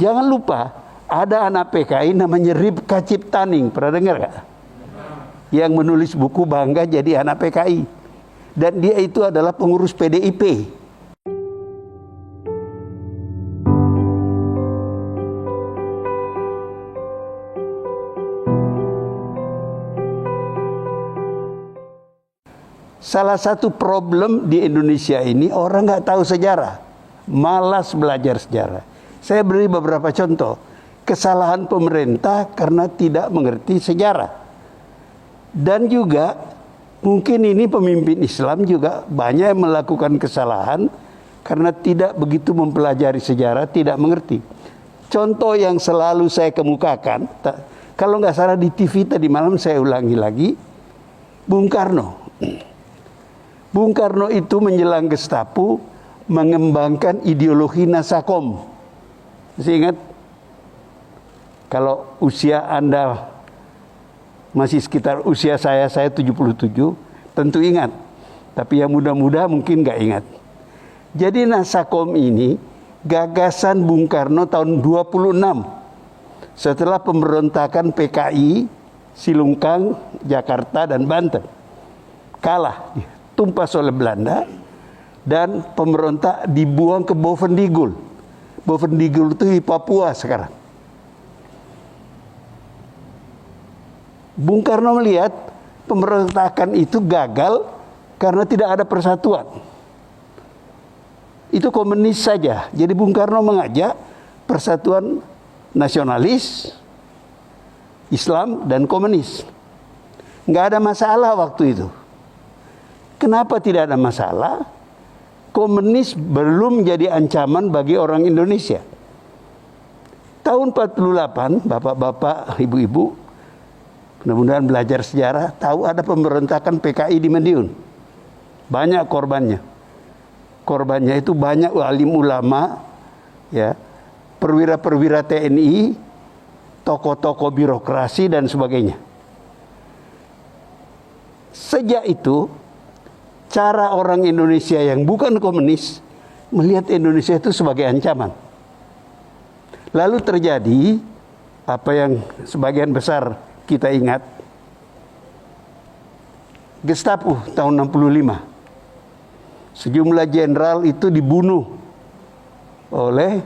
Jangan lupa, ada anak PKI namanya Ripka Ciptaning, pernah dengar gak? Yang menulis buku Bangga Jadi Anak PKI. Dan dia itu adalah pengurus PDIP. Salah satu problem di Indonesia ini, orang nggak tahu sejarah, malas belajar sejarah. Saya beri beberapa contoh. Kesalahan pemerintah karena tidak mengerti sejarah. Dan juga mungkin ini pemimpin Islam juga banyak yang melakukan kesalahan karena tidak begitu mempelajari sejarah, tidak mengerti. Contoh yang selalu saya kemukakan, kalau nggak salah di TV tadi malam saya ulangi lagi, Bung Karno. Bung Karno itu menjelang Gestapo mengembangkan ideologi Nasakom. Masih ingat? Kalau usia Anda masih sekitar usia saya 77, tentu ingat. Tapi yang muda-muda mungkin nggak ingat. Jadi Nasakom ini gagasan Bung Karno tahun 26. Setelah pemberontakan PKI, Silungkang, Jakarta, dan Banten. Kalah, tumpas oleh Belanda. Dan pemberontak dibuang ke Bovendigul. Bovendigul itu di Papua sekarang. Bung Karno melihat pemberontakan itu gagal karena tidak ada persatuan. Itu komunis saja. Jadi Bung Karno mengajak persatuan nasionalis, Islam, dan komunis. Nggak ada masalah waktu itu. Kenapa tidak ada masalah? Komunis belum jadi ancaman bagi orang Indonesia. Tahun 48, bapak-bapak, ibu-ibu, mudah-mudahan belajar sejarah, tahu ada pemberontakan PKI di Madiun. Banyak korbannya. Korbannya itu banyak alim ulama, ya, perwira-perwira TNI, tokoh-tokoh birokrasi, dan sebagainya. Sejak itu, cara orang Indonesia yang bukan komunis melihat Indonesia itu sebagai ancaman. Lalu terjadi apa yang sebagian besar kita ingat, Gestapo tahun 65. Sejumlah jenderal itu dibunuh oleh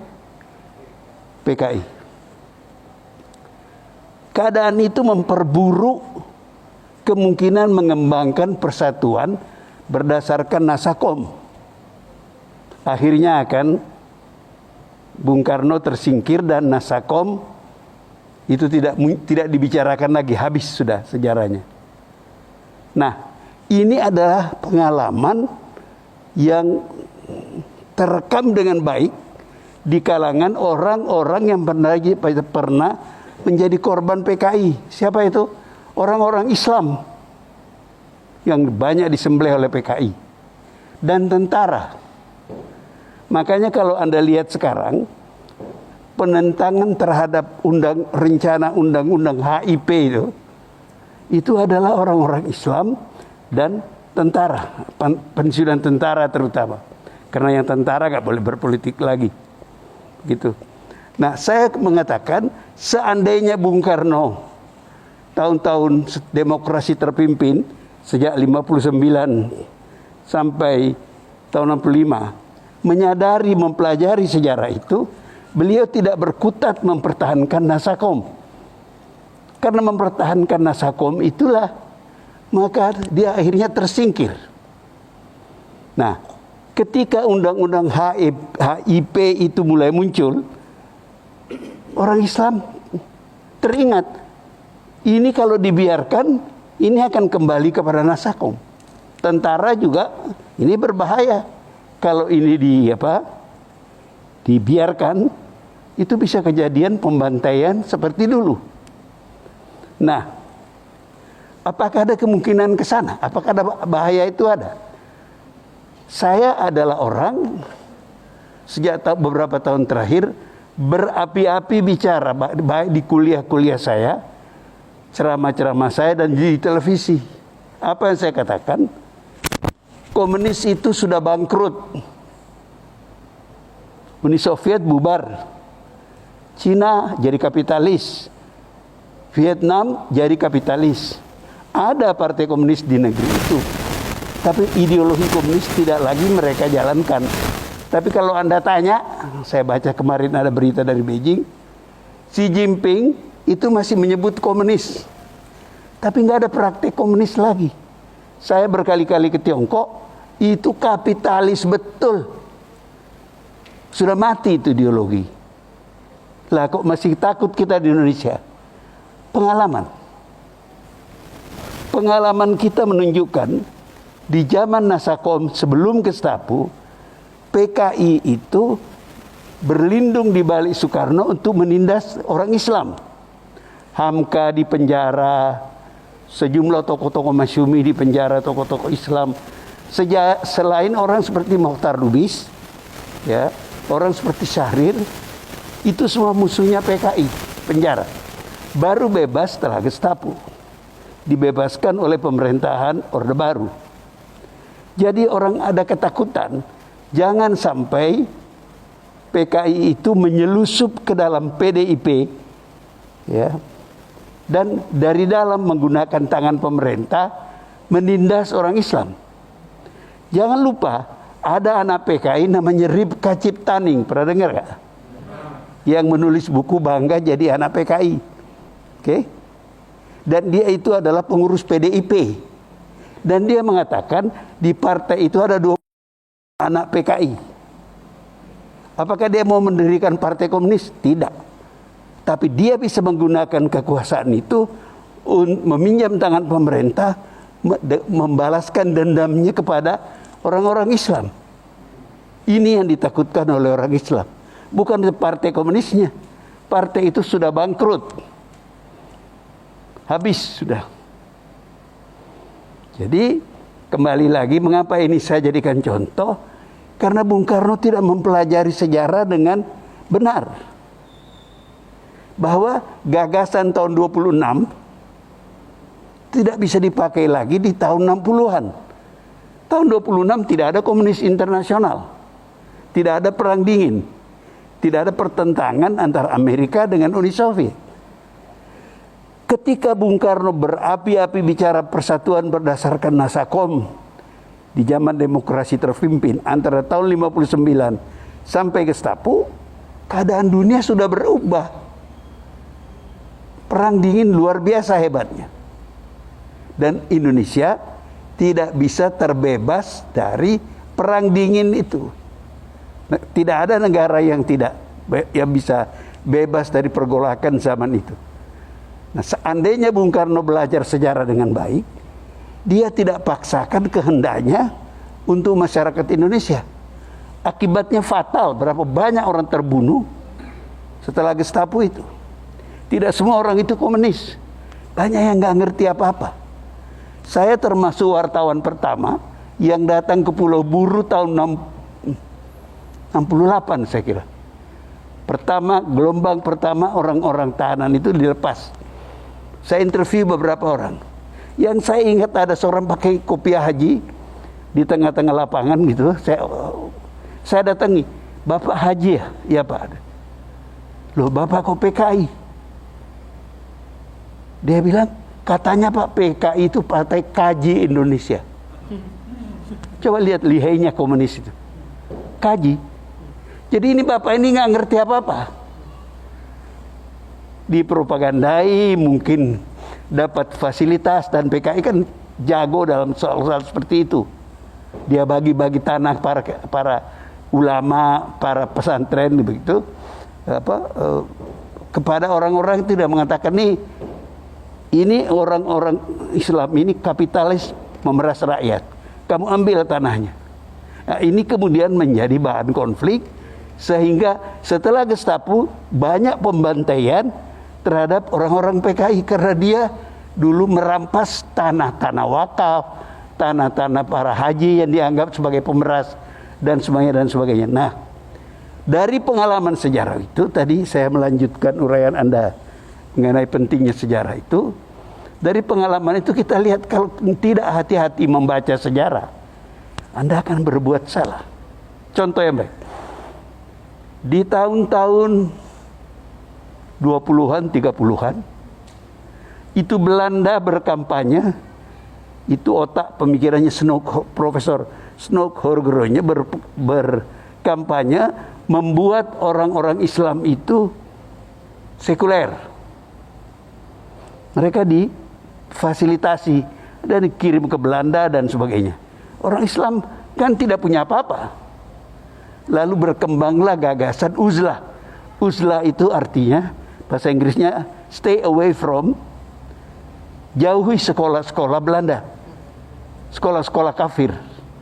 PKI. Keadaan itu memperburuk kemungkinan mengembangkan persatuan berdasarkan Nasakom. Akhirnya akan Bung Karno tersingkir dan Nasakom itu tidak dibicarakan lagi, habis sudah sejarahnya. Nah, ini adalah pengalaman yang terekam dengan baik di kalangan orang-orang yang pernah menjadi korban PKI. Siapa itu? Orang-orang Islam yang banyak disembelih oleh PKI dan tentara. Makanya kalau Anda lihat sekarang, penentangan terhadap rencana undang-undang HIP itu adalah orang-orang Islam dan tentara, pensiunan tentara terutama. Karena yang tentara nggak boleh berpolitik lagi, gitu. Nah, saya mengatakan seandainya Bung Karno tahun-tahun demokrasi terpimpin sejak 59 sampai tahun 65 menyadari, mempelajari sejarah itu, beliau tidak berkutat mempertahankan Nasakom. Karena mempertahankan Nasakom itulah, maka dia akhirnya tersingkir. Nah, ketika undang-undang HIP itu mulai muncul, orang Islam teringat, ini kalau dibiarkan, ini akan kembali kepada Nasakom. Tentara juga, ini berbahaya. Kalau ini dibiarkan, itu bisa kejadian pembantaian seperti dulu. Nah, apakah ada kemungkinan ke sana? Apakah ada bahaya itu ada? Saya adalah orang sejak beberapa tahun terakhir berapi-api bicara, baik di kuliah-kuliah saya, ceramah-ceramah saya, dan di televisi. Apa yang saya katakan? Komunis itu sudah bangkrut. Uni Soviet bubar. Cina jadi kapitalis, Vietnam jadi kapitalis. Ada partai komunis di negeri itu, tapi ideologi komunis tidak lagi mereka jalankan. Tapi kalau Anda tanya, saya baca kemarin ada berita dari Beijing, Xi Jinping itu masih menyebut komunis, tapi nggak ada praktek komunis lagi. Saya berkali-kali ke Tiongkok, itu kapitalis betul. Sudah mati itu ideologi. Lah kok masih takut kita di Indonesia? Pengalaman kita menunjukkan di zaman Nasakom sebelum Gestapo, PKI itu berlindung di balik Soekarno untuk menindas orang Islam. Hamka di penjara, sejumlah tokoh-tokoh Masyumi di penjara, tokoh-tokoh Islam. Selain orang seperti Mokhtar Lubis, ya, orang seperti Syahrir, itu semua musuhnya PKI, penjara. Baru bebas setelah Gestapo, dibebaskan oleh pemerintahan Orde Baru. Jadi orang ada ketakutan, jangan sampai PKI itu menyelusup ke dalam PDIP, ya, dan dari dalam menggunakan tangan pemerintah menindas orang Islam. Jangan lupa ada anak PKI namanya Ribka Ciptaning, pernah dengar gak? Yang menulis buku Bangga Jadi Anak PKI. Oke? Dan dia itu adalah pengurus PDIP. Dan dia mengatakan di partai itu ada 2 anak PKI. Apakah dia mau mendirikan partai komunis? Tidak. Tapi dia bisa menggunakan kekuasaan itu meminjam tangan pemerintah, membalaskan dendamnya kepada orang-orang Islam. Ini yang ditakutkan oleh orang Islam. Bukan partai komunisnya. Partai itu sudah bangkrut. Habis sudah. Jadi kembali lagi, mengapa ini saya jadikan contoh? Karena Bung Karno tidak mempelajari sejarah dengan benar. Bahwa gagasan tahun 26 tidak bisa dipakai lagi di tahun 60-an. Tahun 26 tidak ada komunis internasional. Tidak ada perang dingin. Tidak ada pertentangan antara Amerika dengan Uni Soviet. Ketika Bung Karno berapi-api bicara persatuan berdasarkan Nasakom di zaman demokrasi terpimpin antara tahun 59 sampai Gestapo, keadaan dunia sudah berubah. Perang dingin luar biasa hebatnya. Dan Indonesia tidak bisa terbebas dari perang dingin itu. Tidak ada negara yang bisa bebas dari pergolakan zaman itu. Nah, seandainya Bung Karno belajar sejarah dengan baik, dia tidak paksakan kehendaknya untuk masyarakat Indonesia. Akibatnya fatal, berapa banyak orang terbunuh setelah Gestapo itu. Tidak semua orang itu komunis. Banyak yang nggak ngerti apa-apa. Saya termasuk wartawan pertama yang datang ke Pulau Buru tahun 68 saya kira. Gelombang pertama orang-orang tahanan itu dilepas. Saya interview beberapa orang. Yang saya ingat ada seorang pakai kopiah haji di tengah-tengah lapangan gitu. Saya datangi, Bapak Haji ya? Ya Pak. Loh Bapak kok PKI? Dia bilang, katanya Pak PKI itu Partai Kaji Indonesia. Coba lihat lihainya komunis itu. Kaji. Jadi ini Bapak ini nggak ngerti apa-apa. Dipropagandai, mungkin dapat fasilitas, dan PKI kan jago dalam soal-soal seperti itu. Dia bagi-bagi tanah para ulama, para pesantren begitu, kepada orang-orang tidak mengatakan ini orang-orang Islam ini kapitalis memeras rakyat. Kamu ambil tanahnya. Nah, ini kemudian menjadi bahan konflik sehingga setelah Gestapo banyak pembantaian terhadap orang-orang PKI karena dia dulu merampas tanah-tanah wakaf, tanah-tanah para haji yang dianggap sebagai pemeras dan sebagainya. Nah, dari pengalaman sejarah itu tadi saya melanjutkan uraian Anda mengenai pentingnya sejarah itu. Dari pengalaman itu kita lihat kalau tidak hati-hati membaca sejarah, Anda akan berbuat salah. Contoh yang baik. Di tahun-tahun 20-an, 30-an. Itu Belanda berkampanye, itu otak pemikirannya Profesor Snoeck-Horgeroonya berkampanye membuat orang-orang Islam itu sekuler. Mereka difasilitasi dan dikirim ke Belanda dan sebagainya. Orang Islam kan tidak punya apa-apa. Lalu berkembanglah gagasan uzlah. Uzlah itu artinya, bahasa Inggrisnya stay away from, jauhi sekolah-sekolah Belanda, sekolah-sekolah kafir,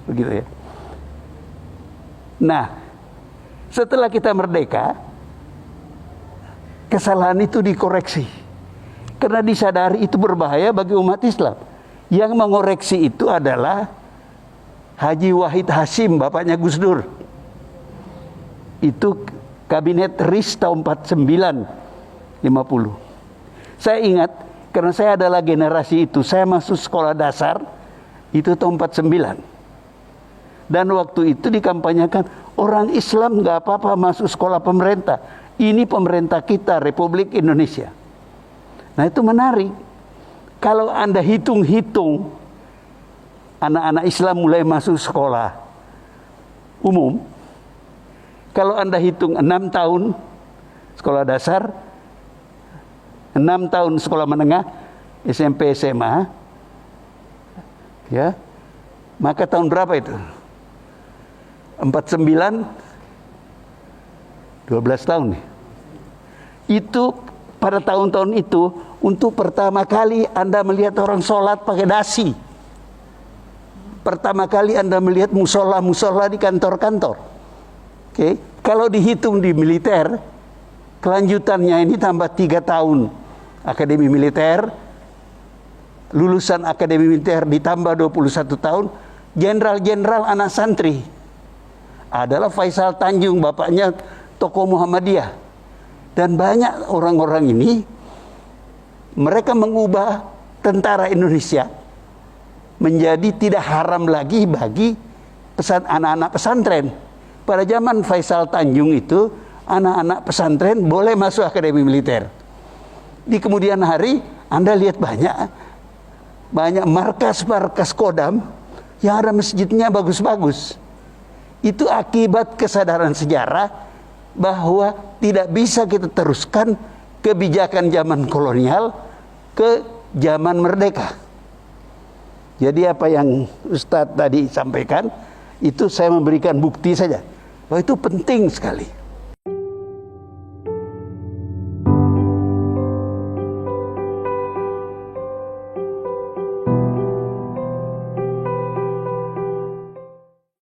begitu ya. Nah, setelah kita merdeka, kesalahan itu dikoreksi karena disadari itu berbahaya bagi umat Islam. Yang mengoreksi itu adalah Haji Wahid Hasyim, bapaknya Gus Dur. Itu kabinet RIS tahun 49-50. Saya ingat karena saya adalah generasi itu. Saya masuk sekolah dasar itu tahun 49. Dan waktu itu dikampanyekan orang Islam nggak apa-apa masuk sekolah pemerintah. Ini pemerintah kita, Republik Indonesia. Nah, itu menarik. Kalau Anda hitung-hitung anak-anak Islam mulai masuk sekolah umum, kalau Anda hitung 6 tahun sekolah dasar, 6 tahun sekolah menengah, SMP, SMA, ya, maka tahun berapa itu? 49, 12 tahun. Itu pada tahun-tahun itu untuk pertama kali Anda melihat orang sholat pakai dasi. Pertama kali Anda melihat musola-musola di kantor-kantor. Oke, kalau dihitung di militer, kelanjutannya ini tambah 3 tahun akademi militer, lulusan akademi militer ditambah 21 tahun, jenderal-jenderal anak santri adalah Faisal Tanjung, bapaknya tokoh Muhammadiyah. Dan banyak orang-orang ini, mereka mengubah tentara Indonesia menjadi tidak haram lagi bagi anak-anak pesantren. Pada zaman Faisal Tanjung itu, anak-anak pesantren boleh masuk akademi militer. Di kemudian hari, Anda lihat banyak markas-markas Kodam yang ada masjidnya bagus-bagus. Itu akibat kesadaran sejarah bahwa tidak bisa kita teruskan kebijakan zaman kolonial ke zaman merdeka. Jadi apa yang Ustadz tadi sampaikan, itu saya memberikan bukti saja bahwa itu penting sekali.